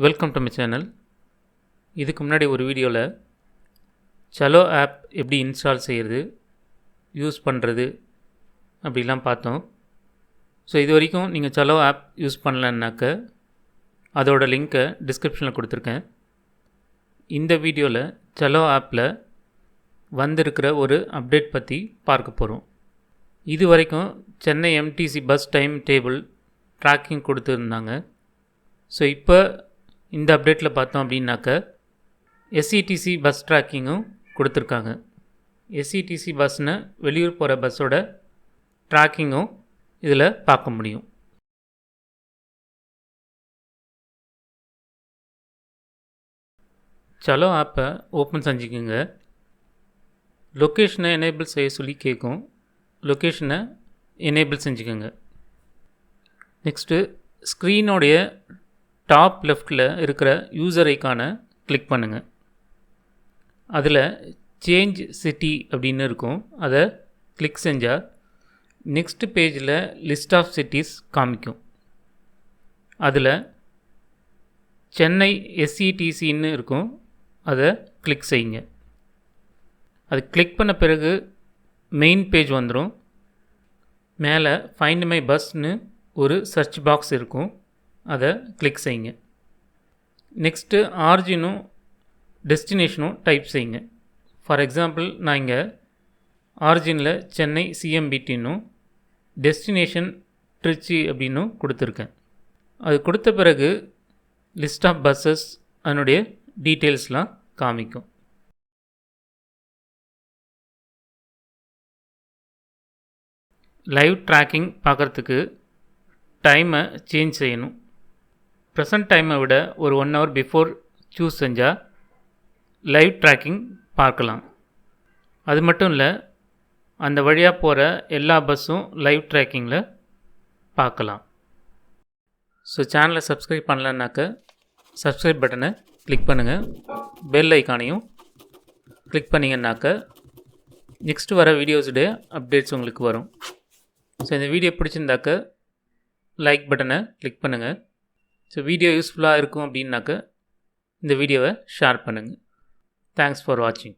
Welcome to my channel. இதுக்கு முன்னாடி ஒரு வீடியோவில் சலோ ஆப் எப்படி இன்ஸ்டால் செய்கிறது, யூஸ் பண்ணுறது அப்படிலாம் பார்த்தோம். ஸோ இது வரைக்கும் நீங்கள் சலோ ஆப் யூஸ் பண்ணலன்னாக்க அதோட லிங்க்கை டிஸ்கிரிப்ஷனில் கொடுத்துருக்கேன். இந்த வீடியோவில் சலோ ஆப்பில் வந்திருக்கிற ஒரு அப்டேட் பற்றி பார்க்க போகிறோம். இது வரைக்கும் Chennai MTC bus time table tracking கொடுத்துருந்தாங்க. ஸோ இப்போ இந்த அப்டேட்டில் பார்த்தோம் அப்படின்னாக்க SETC பஸ் ட்ராக்கிங்கும் கொடுத்துருக்காங்க. SETC பஸ்னு வெளியூர் போகிற பஸ்ஸோட ட்ராக்கிங்கும் இதில் பார்க்க முடியும். சலோ ஆப்பை ஓப்பன் செஞ்சுக்கோங்க. லொக்கேஷனை எனேபிள் செய்ய சொல்லி கேட்கும். லொக்கேஷனை எனேபிள் செஞ்சுக்கோங்க. நெக்ஸ்ட்டு ஸ்க்ரீனோடைய டாப் லெஃப்டில் இருக்கிற யூசர் ஐக்கானை கிளிக் பண்ணுங்கள். அதில் சேஞ்ச் சிட்டி அப்படின்னு இருக்கும். அதை கிளிக் செஞ்சால் நெக்ஸ்ட் பேஜில் லிஸ்ட் ஆஃப் சிட்டிஸ் காமிக்கும். அதில் சென்னை SETCன்னு இருக்கும். அதை கிளிக் செய்யுங்க. அது கிளிக் பண்ண பிறகு மெயின் பேஜ் வந்துடும். மேலே ஃபைண்ட் மை பஸ்ன்னு ஒரு சர்ச் பாக்ஸ் இருக்கும். அதை கிளிக் செய்யுங்க. நெக்ஸ்ட்டு ஆரிஜினும் டெஸ்டினேஷனும் டைப் செய்யுங்க. ஃபார் எக்ஸாம்பிள் நான் இங்கே ஆரிஜினில் சென்னை CMBTன்னும் டெஸ்டினேஷன் திருச்சி அப்படின்னும் கொடுத்துருக்கேன். அது கொடுத்த பிறகு லிஸ்ட் ஆஃப் பஸ்ஸஸ் அதனுடைய டீட்டெயில்ஸ்லாம் காமிக்கும். லைவ் ட்ராக்கிங் பார்க்குறதுக்கு டைமை சேஞ்ச் செய்யணும். ப்ரெசன்ட் டைமை விட ஒரு 1 hour பிஃபோர் சூஸ் செஞ்சால் லைவ் ட்ராக்கிங் பார்க்கலாம். அது மட்டும் இல்லை, அந்த வழியாக போகிற எல்லா பஸ்ஸும் லைவ் ட்ராக்கிங்கில் பார்க்கலாம். ஸோ சேனலை சப்ஸ்கிரைப் பண்ணலன்னாக்க சப்ஸ்கிரைப் பட்டனை கிளிக் பண்ணுங்கள். பெல் ஐக்கானையும் கிளிக் பண்ணிங்கன்னாக்க நெக்ஸ்ட்டு வர வீடியோஸுடைய அப்டேட்ஸ் உங்களுக்கு வரும். ஸோ இந்த வீடியோ பிடிச்சிருந்தாக்க லைக் பட்டனை கிளிக் பண்ணுங்கள். ஸோ வீடியோ யூஸ்ஃபுல்லாக இருக்கும் அப்படின்னாக்க இந்த வீடியோவை ஷேர் பண்ணுங்கள். தேங்க்ஸ் ஃபார் வாட்சிங்.